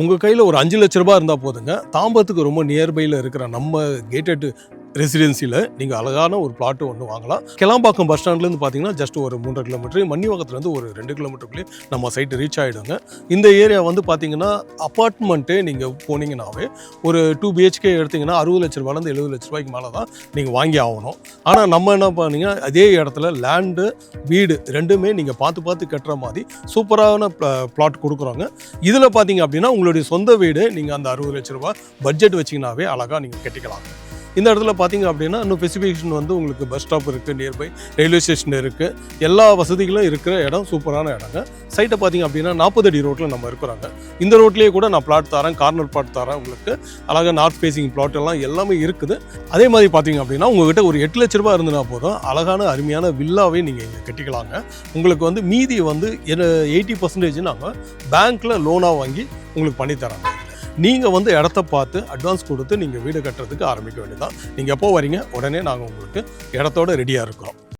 உங்கள் கையில் ஒரு 5,00,000 ரூபாய் இருந்தால் போதுங்க. தாம்பரத்துக்கு ரொம்ப நியர்பையில் இருக்கிற நம்ம கேட்டட் ரெசிடென்சியில் நீங்கள் அழகான ஒரு பிளாட்டு ஒன்று வாங்கலாம். கிளாம்பாக்கம் பஸ் ஸ்டாண்ட்லேருந்து பார்த்தீங்கன்னா ஜஸ்ட் ஒரு 3.5 கிலோமீட்டர், மன்னிவாக்கத்துலேருந்து ஒரு 2 கிலோமீட்டருக்குள்ளேயே நம்ம சைட்டு ரீச் ஆகிடுங்க. இந்த ஏரியா வந்து பார்த்தீங்கன்னா அப்பார்ட்மெண்ட்டே நீங்கள் போனீங்கன்னாவே ஒரு 2 BHK எடுத்திங்கன்னா 60,00,000 ரூபாயிலேருந்து 70,00,000 ரூபாய்க்கு மேலே தான் நீங்கள் வாங்கி ஆகணும். ஆனால் நம்ம என்ன பண்ணீங்கன்னா அதே இடத்துல லேண்டு வீடு ரெண்டுமே நீங்கள் பார்த்து கட்டுற மாதிரி சூப்பரான பிளாட் கொடுக்குறோங்க. இதில் பார்த்தீங்க அப்படின்னா உங்களுடைய சொந்த வீடு நீங்கள் அந்த 60,00,000 ரூபாய் பட்ஜெட் வச்சிங்கனாவே அழகாக நீங்கள் கட்டிக்கலாங்க. இந்த இடத்துல பார்த்தீங்க அப்படின்னா இன்னும் ஸ்பெசிஃபிகேஷன் வந்து உங்களுக்கு பஸ் ஸ்டாப் இருக்குது, நியர்பை ரயில்வே ஸ்டேஷன் இருக்குது, எல்லா வசதிகளும் இருக்கிற இடம் சூப்பரான இடங்க. சைட்டை பார்த்தீங்க அப்படின்னா 40 அடி ரோட்டில் நம்ம இருக்கிறாங்க. இந்த ரோட்லேயே கூட நான் பிளாட் தரேன், கார்னர் பிளாட் தரேன், உங்களுக்கு அழகாக நார்த் ஃபேஸிங் பிளாட் எல்லாம் எல்லாமே இருக்குது. அதே மாதிரி பார்த்தீங்க அப்படின்னா உங்கள்கிட்ட ஒரு 8,00,000 ரூபாய் இருந்ததுனா போதும் அழகான அருமையான வில்லாவே நீங்கள் இங்கே கட்டிக்கலாங்க. உங்களுக்கு வந்து மீதி வந்து 80% நாங்கள் பேங்க்கில் லோனாக வாங்கி உங்களுக்கு பண்ணித்தராங்க. நீங்கள் வந்து இடத்த பார்த்து அட்வான்ஸ் கொடுத்து நீங்கள் வீடு கட்டுறதுக்கு ஆரம்பிக்க வேண்டியதான். நீங்கள் எப்போ வரீங்க உடனே நாங்கள் உங்களுக்கு இடத்தோட ரெடியாக இருக்கிறோம்.